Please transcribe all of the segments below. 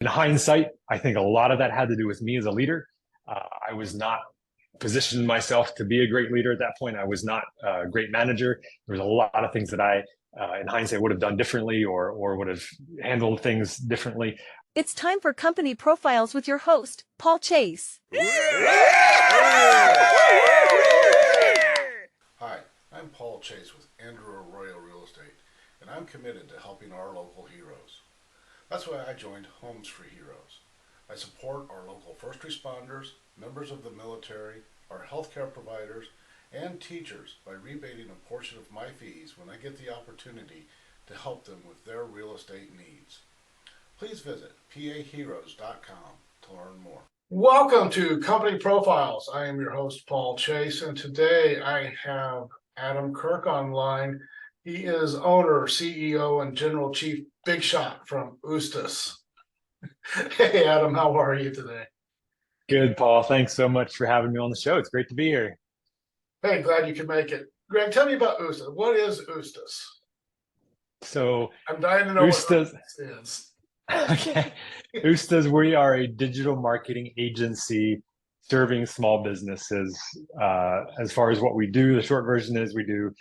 In hindsight, I think a lot of that had to do with me as a leader. I was not positioned myself to be a great leader at that point. I was not a great manager. There was a lot of things that in hindsight, would have done differently or would have handled things differently. It's time for Company Profiles with your host, Paul Chase. Hi, I'm Paul Chase with Andrew Arroyo Real Estate, and I'm committed to helping our local heroes. That's why I joined Homes for Heroes. I support our local first responders, members of the military, our healthcare providers, and teachers by rebating a portion of my fees when I get the opportunity to help them with their real estate needs. Please visit paheroes.com to learn more. Welcome to Company Profiles. I am your host, Paul Chase, and today I have Adam Kirk online. He is owner, CEO, and General Chief Big Shot from Oostas. Hey, Adam, how are you today? Good, Paul. Thanks so much for having me on the show. It's great to be here. Hey, glad you could make it. Greg, tell me about Oostas. What is Oostas? So I'm dying to know Oostas, what Oostas is. okay. Oostas, we are a digital marketing agency serving small businesses. As far as what we do, the short version is we do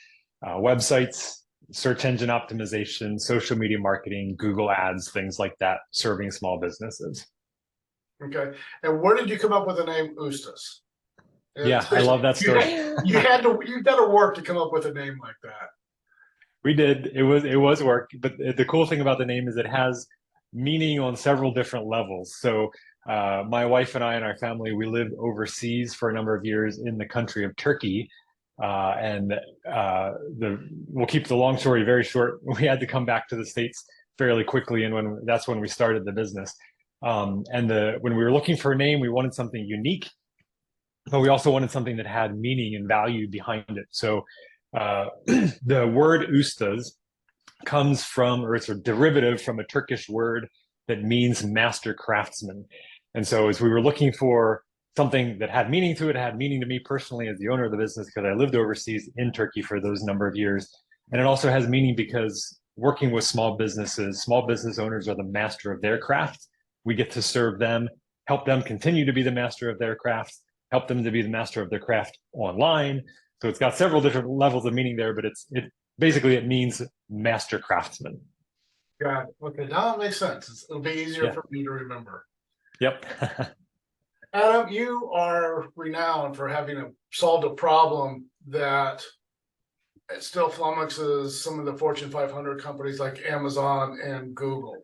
websites, search engine optimization, social media marketing, Google ads, things like that, serving small businesses. Okay. And where did you come up with the name Oostas? Yeah, I love that story. You've got to work to come up with a name like that. We did. It was work, but the cool thing about the name is it has meaning on several different levels. So my wife and I and our family, we lived overseas for a number of years in the country of Turkey. We'll keep the long story very short. We had to come back to the States fairly quickly, and that's when we started the business. When we were looking for a name, we wanted something unique, but we also wanted something that had meaning and value behind it. So the word Oostas comes from, or it's a derivative from a Turkish word that means master craftsman. And so as we were looking for something that had meaning to it, had meaning to me personally as the owner of the business, because I lived overseas in Turkey for those number of years. And it also has meaning because working with small business owners are the master of their craft. We get to serve them, help them continue to be the master of their craft, help them to be the master of their craft online. So it's got several different levels of meaning there, but it means master craftsman. Got it. Okay, now that makes sense. It'll be easier for me to remember. Yep. Adam, you are renowned for having solved a problem that still flummoxes some of the Fortune 500 companies like Amazon and Google.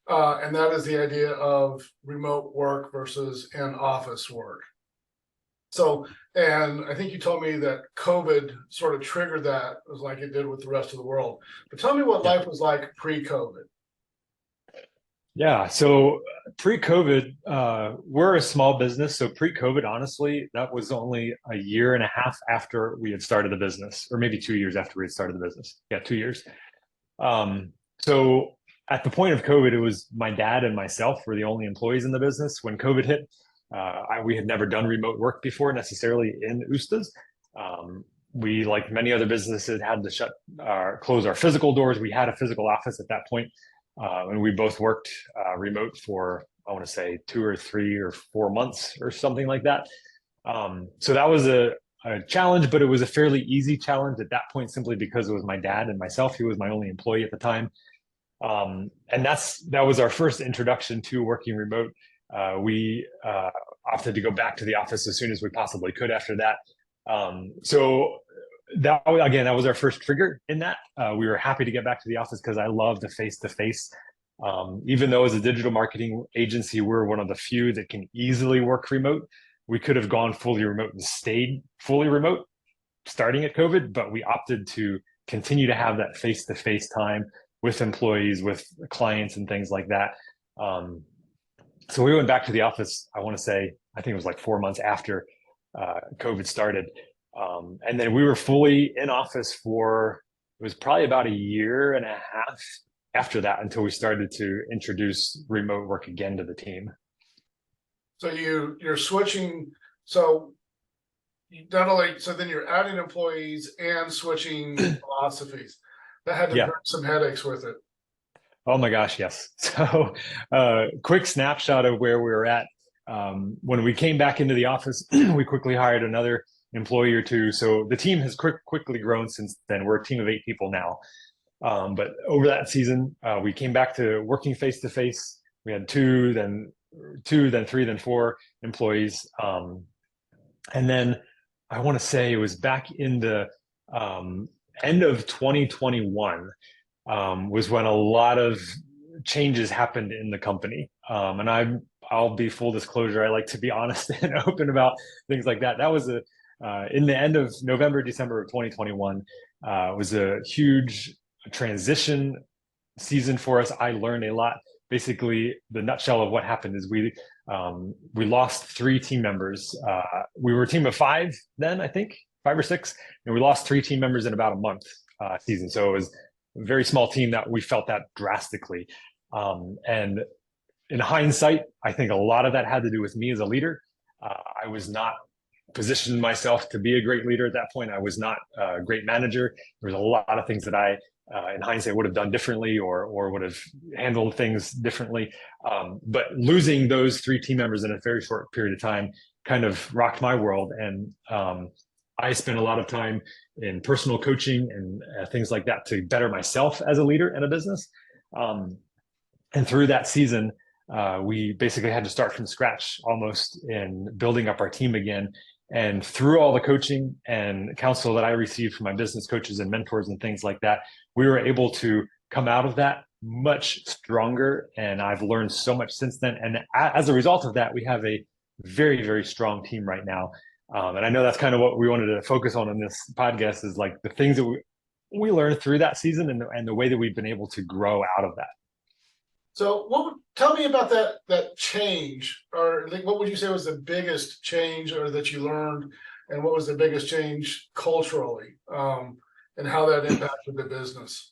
And that is the idea of remote work versus in-office work. So, and I think you told me that COVID sort of triggered that, was like it did with the rest of the world. But tell me what life was like pre-COVID. Yeah, so pre-COVID, we're a small business. So pre-COVID, honestly, that was only a year and a half after we had started the business, or maybe 2 years after we had started the business. Yeah, 2 years. So at the point of COVID, it was my dad and myself were the only employees in the business. When COVID hit, we had never done remote work before necessarily in Oostas. We, like many other businesses, had to close our physical doors. We had a physical office at that point, and we both worked remote for, I want to say, 2 or 3 or 4 months or something like that. So that was a challenge, but it was a fairly easy challenge at that point, simply because it was my dad and myself. He was my only employee at the time. And that was our first introduction to working remote. We opted to go back to the office as soon as we possibly could after that. So that was our first trigger in that. We were happy to get back to the office because I love the face-to-face. Even though as a digital marketing agency, we're one of the few that can easily work remote. We could have gone fully remote and stayed fully remote starting at COVID, but we opted to continue to have that face-to-face time with employees, with clients and things like that. So we went back to the office, I want to say, I think it was like 4 months after COVID started. And then we were fully in office it was probably about a year and a half after that until we started to introduce remote work again to the team. So you're switching, so then you're adding employees and switching philosophies. That had to bring some headaches with it. Oh my gosh, yes. So, quick snapshot of where we were at. When we came back into the office, we quickly hired another employee or two. So the team has quickly grown since then. We're a team of 8 people now. But over that season, we came back to working face to face. We had two, then three, then four employees. And then I want to say it was back in the end of 2021 was when a lot of changes happened in the company. And I'll be full disclosure. I like to be honest and open about things like that. That was in the end of November, December of 2021 was a huge transition season for us. I learned a lot. Basically, the nutshell of what happened is we lost 3 team members. We were a team of 5 then, I think 5 or 6, and we lost 3 team members in about a month season. So it was a very small team that we felt that drastically. And in hindsight, I think a lot of that had to do with me as a leader. I was not positioned myself to be a great leader at that point. I was not a great manager. There was a lot of things that I, in hindsight, would have done differently or would have handled things differently. But losing those 3 team members in a very short period of time kind of rocked my world. And I spent a lot of time in personal coaching and things like that to better myself as a leader in a business. And through that season, we basically had to start from scratch almost in building up our team again. And through all the coaching and counsel that I received from my business coaches and mentors and things like that, we were able to come out of that much stronger. And I've learned so much since then. And as a result of that, we have a very, very strong team right now. And I know that's kind of what we wanted to focus on in this podcast is like the things that we learned through that season and the way that we've been able to grow out of that. So tell me about that change, or like, what would you say was the biggest change or that you learned, and what was the biggest change culturally, and how that impacted the business?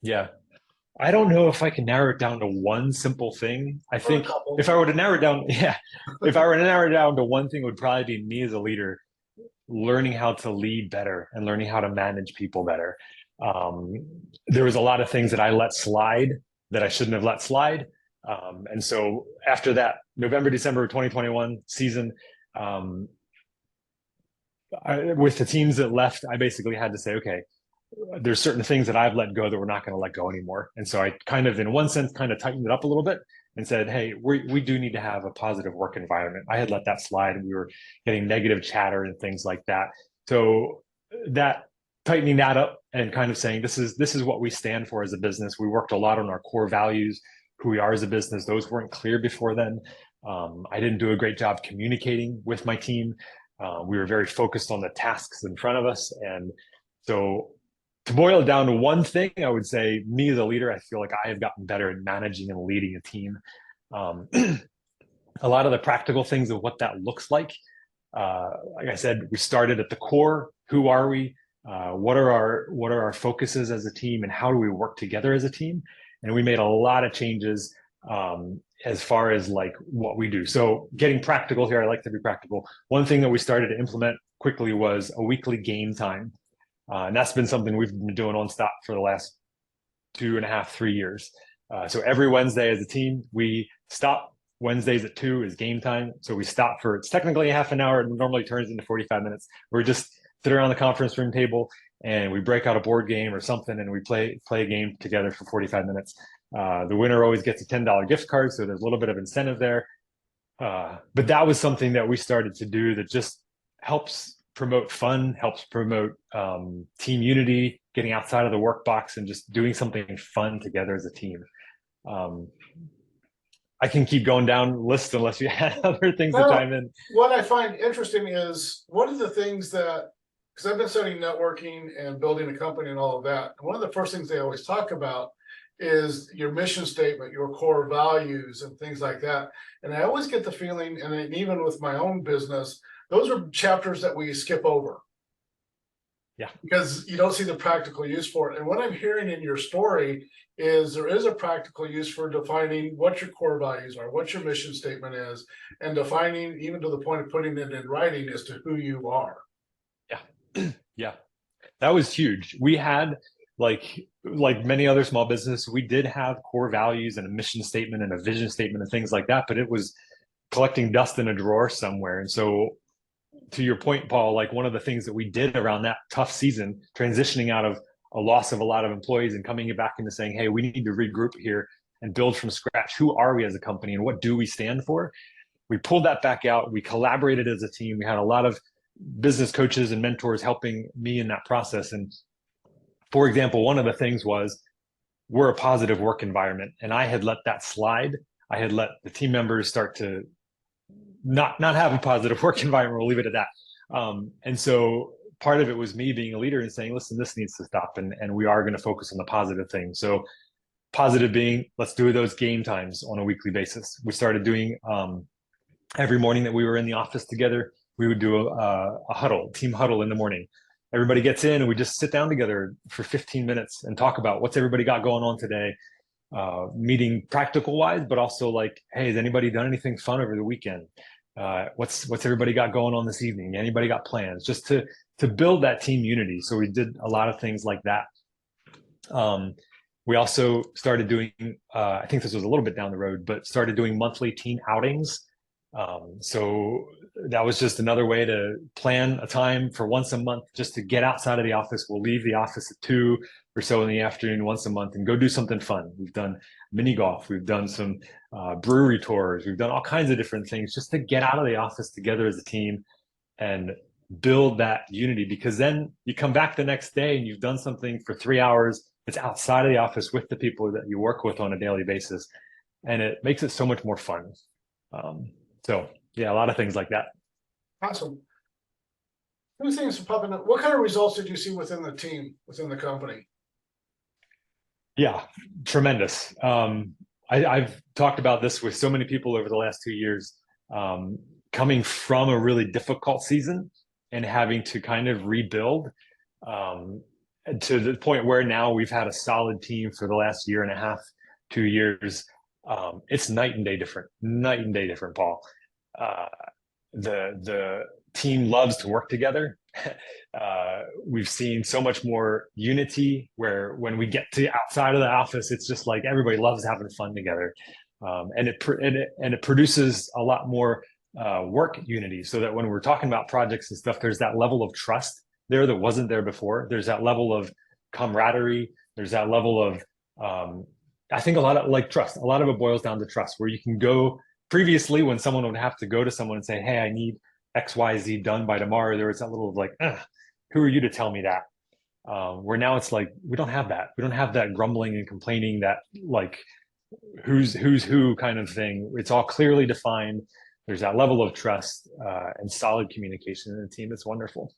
Yeah. I don't know if I can narrow it down to one simple thing. I think if I were to narrow it down, if I were to narrow it down to one thing, it would probably be me as a leader, learning how to lead better and learning how to manage people better. There was a lot of things that I let slide that I shouldn't have let slide. And so after that November, December 2021 season, with the teams that left, I basically had to say, okay, there's certain things that I've let go that we're not going to let go anymore. And so I kind of, in one sense, kind of tightened it up a little bit and said, hey, we do need to have a positive work environment. I had let that slide and we were getting negative chatter and things like that. So that tightening that up and kind of saying, this is what we stand for as a business. We worked a lot on our core values, who we are as a business. Those weren't clear before then. I didn't do a great job communicating with my team. We were very focused on the tasks in front of us. And so to boil it down to one thing, I would say me as a leader, I feel like I have gotten better at managing and leading a team. A lot of the practical things of what that looks like I said, we started at the core. Who are we? What are our focuses as a team, and how do we work together as a team? And we made a lot of changes as far as like what we do. So getting practical here, I like to be practical. One thing that we started to implement quickly was a weekly game time. And that's been something we've been doing on stop for the last 2.5, 3 years. So every Wednesday as a team, we stop. Wednesdays at 2 is game time. So we stop for, it's technically a half an hour. It normally turns into 45 minutes. We're just sit around the conference room table and we break out a board game or something and we play a game together for 45 minutes. The winner always gets a $10 gift card. So there's a little bit of incentive there. But that was something that we started to do that just helps promote fun, helps promote team unity, getting outside of the work box and just doing something fun together as a team. I can keep going down the list unless you had other things to chime in. What I find interesting is one of the things that, because I've been studying networking and building a company and all of that, and one of the first things they always talk about is your mission statement, your core values and things like that. And I always get the feeling, and even with my own business, those are chapters that we skip over. Yeah. Because you don't see the practical use for it. And what I'm hearing in your story is there is a practical use for defining what your core values are, what your mission statement is, and defining, even to the point of putting it in writing, as to who you are. Yeah. Yeah. That was huge. We had like many other small businesses, we did have core values and a mission statement and a vision statement and things like that, but it was collecting dust in a drawer somewhere. And so to your point, Paul, like one of the things that we did around that tough season, transitioning out of a loss of a lot of employees and coming back into saying, hey, we need to regroup here and build from scratch. Who are we as a company and what do we stand for? We pulled that back out. We collaborated as a team. We had a lot of business coaches and mentors helping me in that process. And for example, one of the things was we're a positive work environment. And I had let that slide. I had let the team members start to not have a positive work environment. We'll leave it at that. And so part of it was me being a leader and saying, listen, this needs to stop. And we are going to focus on the positive things. So positive being, let's do those game times on a weekly basis. We started doing every morning that we were in the office together, we would do a team huddle in the morning. Everybody gets in and we just sit down together for 15 minutes and talk about what's everybody got going on today, meeting practical wise, but also like, hey, has anybody done anything fun over the weekend? What's everybody got going on this evening? Anybody got plans? Just to build that team unity. So we did a lot of things like that. We also started doing, I think this was a little bit down the road, but started doing monthly team outings. So that was just another way to plan a time for once a month, just to get outside of the office. We'll leave the office at 2 or so in the afternoon once a month and go do something fun. We've done mini golf. We've done some brewery tours. We've done all kinds of different things just to get out of the office together as a team and build that unity, because then you come back the next day and you've done something for 3 hours. It's outside of the office with the people that you work with on a daily basis. And it makes it so much more fun. So yeah, a lot of things like that. Awesome. Two things popping up. What kind of results did you see within the team, within the company? Yeah, tremendous. I've talked about this with so many people over the last 2 years, coming from a really difficult season and having to kind of rebuild to the point where now we've had a solid team for the last year and a half, 2 years. It's night and day different, Paul. The team loves to work together. We've seen so much more unity where when we get to outside of the office, it's just like everybody loves having fun together. And it produces a lot more work unity, so that when we're talking about projects and stuff, there's that level of trust there that wasn't there before. There's that level of camaraderie. There's that level of, I think a lot of like trust. A lot of it boils down to trust, where you can go. Previously, when someone would have to go to someone and say, hey, I need XYZ done by tomorrow, there was that little like, who are you to tell me that? Where now it's like, we don't have that. We don't have that grumbling and complaining, that like who's who kind of thing. It's all clearly defined. There's that level of trust and solid communication in the team. It's wonderful.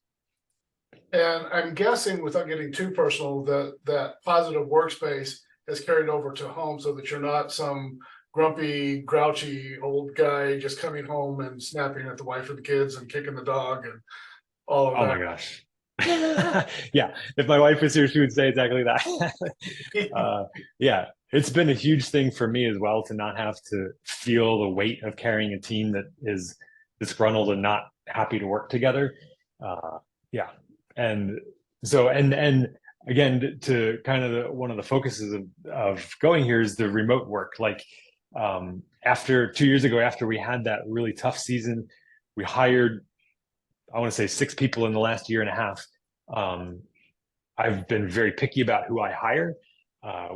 And I'm guessing, without getting too personal, that positive workspace has carried over to home, so that you're not some grumpy, grouchy old guy just coming home and snapping at the wife or the kids and kicking the dog and all of that. Oh my gosh. Yeah, if my wife was here, she would say exactly that. Yeah, it's been a huge thing for me as well, to not have to feel the weight of carrying a team that is disgruntled and not happy to work together. Yeah, and so and again, to kind of one of the focuses of going here is the remote work. Like after 2 years ago, after we had that really tough season, we hired, I want to say 6 people in the last year and a half. I've been very picky about who I hire.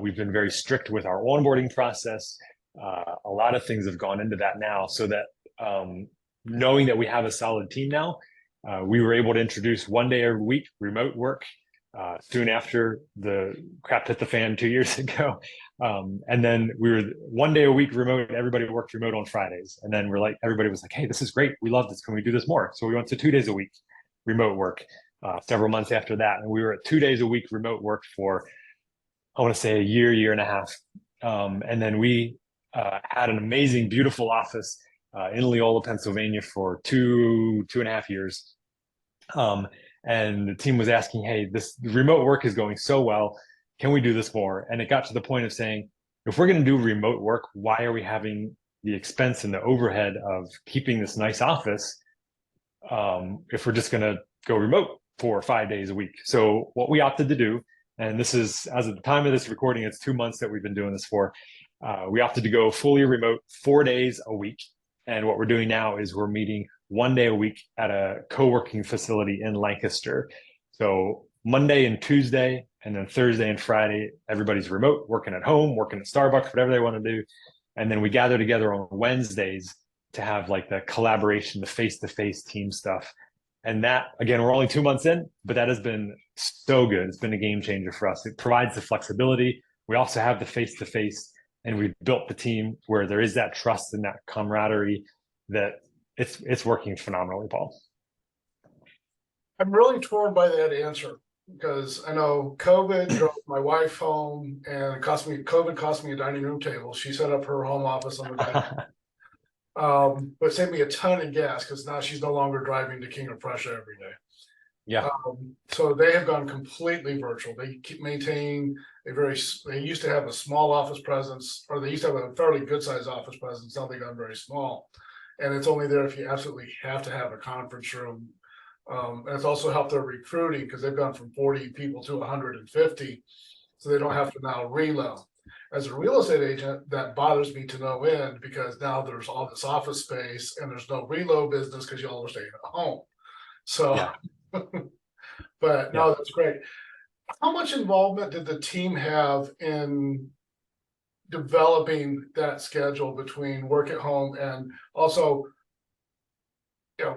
We've been very strict with our onboarding process. A lot of things have gone into that now, so that knowing that we have a solid team now, we were able to introduce 1 day every week remote work soon after the crap hit the fan 2 years ago. And then we were 1 day a week remote. Everybody worked remote on Fridays. And then everybody was like, hey, this is great. We love this. Can we do this more? So we went to 2 days a week remote work several months after that. And we were at 2 days a week remote work for, I want to say, a year and a half. And then we had an amazing, beautiful office in Leola, Pennsylvania for two and a half years. And the team was asking, hey, this remote work is going so well. Can we do this more? And it got to the point of saying, if we're going to do remote work, why are we having the expense and the overhead of keeping this nice office if we're just going to go remote for 5 days a week? So what we opted to do and this is, as of the time of this recording, it's 2 months that we've been doing this for. We opted to go fully remote 4 days a week. And what we're doing now is we're meeting 1 day a week at a co-working facility in Lancaster. So Monday and Tuesday, and then Thursday and Friday, everybody's remote, working at home, working at Starbucks, whatever they want to do. And then we gather together on Wednesdays to have like the collaboration, the face-to-face team stuff. And that, again, we're only 2 months in, but that has been so good. It's been a game changer for us. It provides the flexibility. We also have the face-to-face, and we've built the team where there is that trust and that camaraderie that it's working phenomenally, Paul. I'm really torn by that answer because I know COVID drove my wife home and COVID cost me a dining room table. She set up her home office on the dining but saved me a ton of gas because now she's no longer driving to King of Prussia every day. Yeah. So they have gone completely virtual. They maintain they used to have a small office presence, or they used to have a fairly good sized office presence. Now they've gone very small. And it's only there if you absolutely have to have a conference room. And it's also helped their recruiting because they've gone from 40 people to 150. So they don't have to now reload. As a real estate agent, that bothers me to no end because now there's all this office space and there's no reload business because y'all are staying at home. So, Yeah. but no, that's great. How much involvement did the team have in developing that schedule between work at home and also,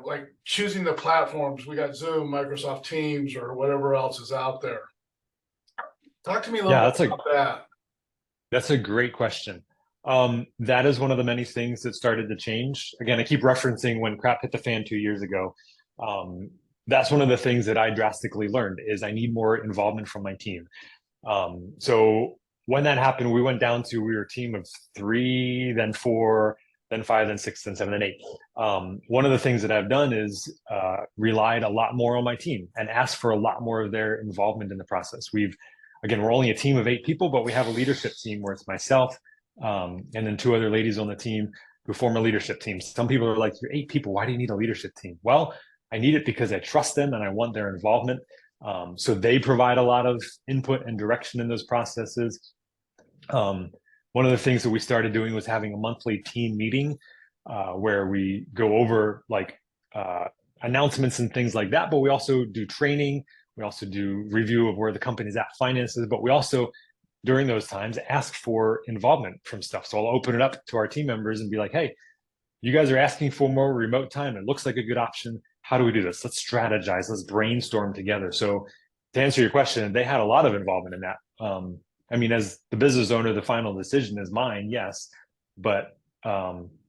like choosing the platforms? We got Zoom, Microsoft Teams, or whatever else is out there. Talk to me a little bit about that. That's a great question. That is one of the many things that started to change. Again, I keep referencing when crap hit the fan 2 years ago. That's one of the things that I drastically learned is I need more involvement from my team. So when that happened, we went down to, we were a team of 3, then 4, then 5, then 6, then 7, then 8. One of the things that I've done is relied a lot more on my team and asked for a lot more of their involvement in the process. Again, we're only a team of 8 people, but we have a leadership team where it's myself and then 2 other ladies on the team who form a leadership team. Some people are like, you're 8 people, why do you need a leadership team? Well, I need it because I trust them and I want their involvement. So they provide a lot of input and direction in those processes. One of the things that we started doing was having a monthly team meeting where we go over like announcements and things like that, but we also do training. We also do review of where the company's at finances, but we also, during those times, ask for involvement from stuff. So I'll open it up to our team members and be like, hey, you guys are asking for more remote time. It looks like a good option. How do we do this? Let's strategize. Let's brainstorm together. So to answer your question, they had a lot of involvement in that. I mean, as the business owner, the final decision is mine, yes, but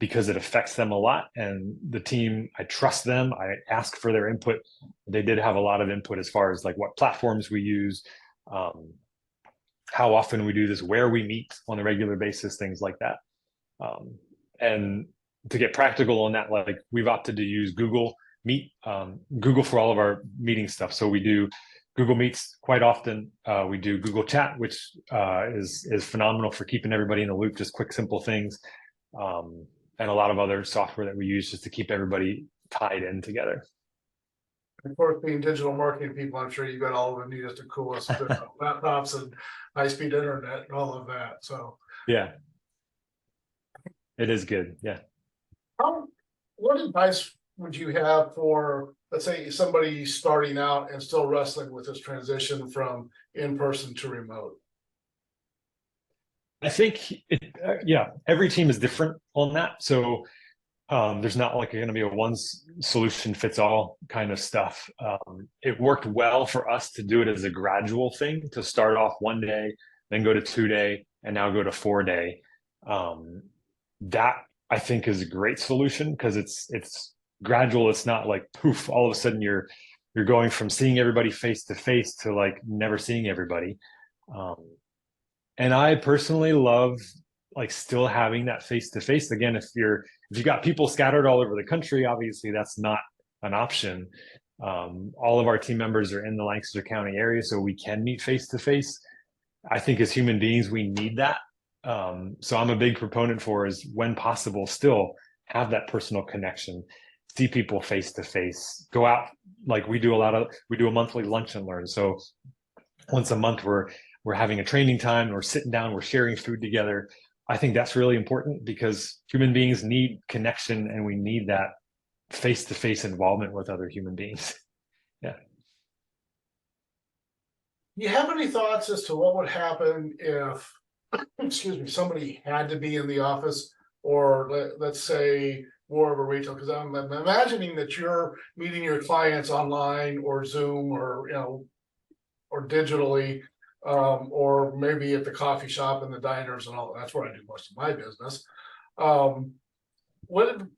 because it affects them a lot, and the team, I trust them, I ask for their input. They did have a lot of input as far as like what platforms we use, how often we do this, where we meet on a regular basis, things like that. And to get practical on that, like we've opted to use Google Meet, Google for all of our meeting stuff. So we do Google Meets quite often. We do Google Chat, which is phenomenal for keeping everybody in the loop, just quick, simple things. And a lot of other software that we use just to keep everybody tied in together. Of course, being digital marketing people, I'm sure you got all of the neatest and coolest laptops and high-speed internet and all of that. So yeah, it is good. Yeah. What advice would you have for, let's say, somebody starting out and still wrestling with this transition from in-person to remote? I think every team is different on that. So there's not like going to be a one solution fits all kind of stuff. It worked well for us to do it as a gradual thing, to start off 1 day, then go to 2 day, and now go to 4 day. That I think is a great solution because it's gradual. It's not like poof, all of a sudden you're going from seeing everybody face to face to like never seeing everybody. And I personally love like still having that face to face. Again, if you got people scattered all over the country, obviously that's not an option. All of our team members are in the Lancaster County area, so we can meet face to face. I think as human beings, we need that. So I'm a big proponent for is when possible, still have that personal connection, see people face to face, go out. Like we do a monthly lunch and learn. So once a month we're having a training time, we're sitting down, we're sharing food together. I think that's really important because human beings need connection and we need that face-to-face involvement with other human beings. Yeah. Do you have any thoughts as to what would happen if, excuse me, somebody had to be in the office, or let's say more of a retail? Because I'm imagining that you're meeting your clients online or Zoom or or digitally, or maybe at the coffee shop and the diners and all. That's where I do most of my business. What do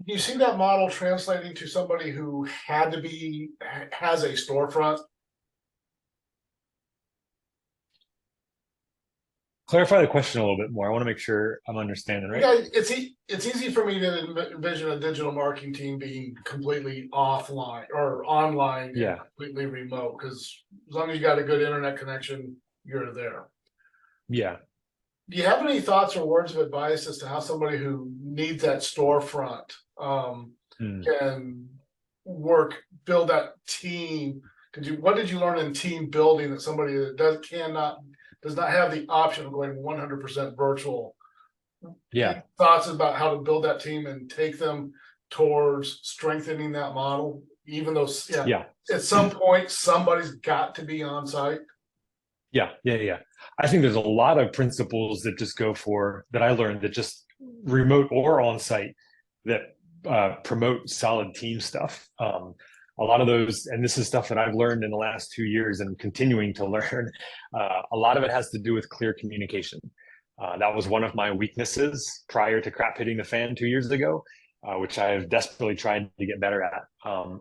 you see that model translating to somebody who has a storefront? Clarify the question a little bit more. I want to make sure I'm understanding, right? Yeah, it's easy for me to envision a digital marketing team being completely offline or online, Yeah, completely remote. Because as long as you got a good internet connection, you're there. yeah. Do you have any thoughts or words of advice as to how somebody who needs that storefront can build that team? What did you learn in team building that somebody that does not have the option of going 100% virtual? Yeah. Any thoughts about how to build that team and take them towards strengthening that model, even though at some point somebody's got to be on site? Yeah. I think there's a lot of principles that just that I learned that just remote or on site that promote solid team stuff. A lot of those, and this is stuff that I've learned in the last 2 years and continuing to learn. A lot of it has to do with clear communication. That was one of my weaknesses prior to crap hitting the fan 2 years ago, which I have desperately tried to get better at.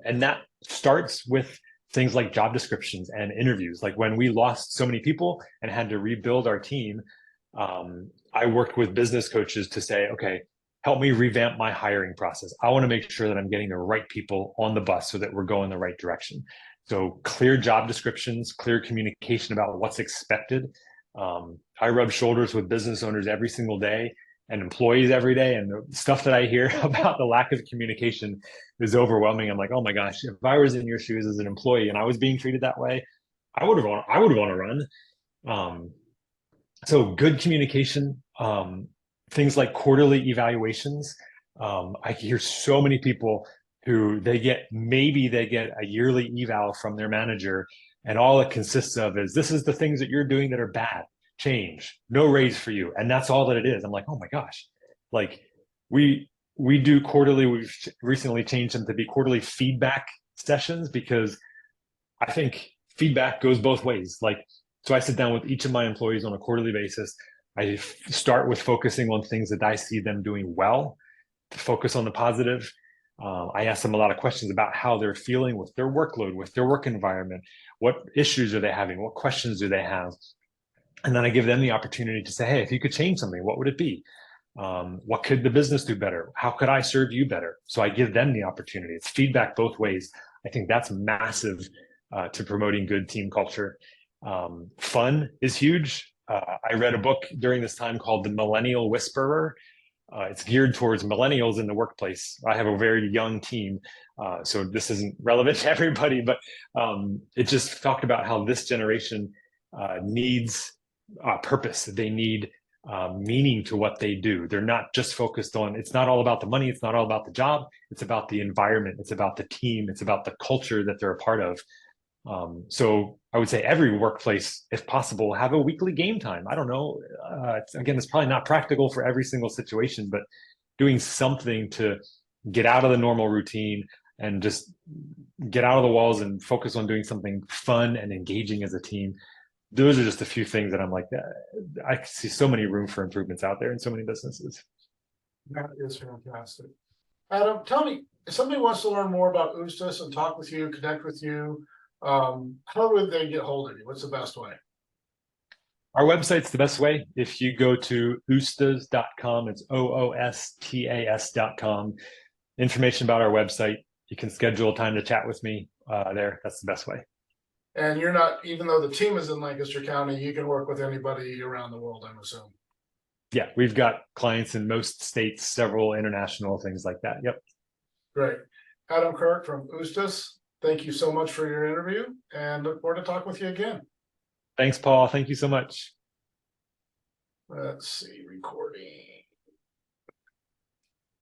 And that starts with things like job descriptions and interviews. Like when we lost so many people and had to rebuild our team, I worked with business coaches to say, okay, help me revamp my hiring process. I want to make sure that I'm getting the right people on the bus so that we're going the right direction. So clear job descriptions, clear communication about what's expected. I rub shoulders with business owners every single day and employees every day. And the stuff that I hear about the lack of communication is overwhelming. I'm like, oh my gosh, if I was in your shoes as an employee and I was being treated that way, I would want to run. So good communication, things like quarterly evaluations. I hear so many people who they get a yearly eval from their manager, and all it consists of is, this is the things that you're doing that are bad, change, no raise for you. And that's all that it is. I'm like, oh my gosh, like we do quarterly. We've recently changed them to be quarterly feedback sessions because I think feedback goes both ways. So I sit down with each of my employees on a quarterly basis. I start with focusing on things that I see them doing well, to focus on the positive. I ask them a lot of questions about how they're feeling with their workload, with their work environment. What issues are they having? What questions do they have? And then I give them the opportunity to say, hey, if you could change something, what would it be? What could the business do better? How could I serve you better? So I give them the opportunity. It's feedback both ways. I think that's massive to promoting good team culture. Fun is huge. I read a book during this time called The Millennial Whisperer. It's geared towards millennials in the workplace. I have a very young team, so this isn't relevant to everybody, but it just talked about how this generation needs purpose. They need meaning to what they do. They're not just focused on, it's not all about the money. It's not all about the job. It's about the environment. It's about the team. It's about the culture that they're a part of. So I would say every workplace, if possible, have a weekly game time. I don't know. It's probably not practical for every single situation, but doing something to get out of the normal routine and just get out of the walls and focus on doing something fun and engaging as a team. Those are just a few things that I'm like, I see so many room for improvements out there in so many businesses. That is fantastic. Adam, tell me, if somebody wants to learn more about Oostas and talk with you, connect with you, how would they get hold of you? What's the best way? Our website's the best way. If you go to oostas.com, it's OOSTAS.com. Information about our website. You can schedule a time to chat with me there. That's the best way. And you're not, even though the team is in Lancaster County, you can work with anybody around the world, I'm assuming. Yeah, we've got clients in most states, several international things like that. Yep. Great. Adam Kirk from Oostas. thank you so much for your interview and look forward to talking with you again. Thanks, Paul. Thank you so much. Let's see, recording.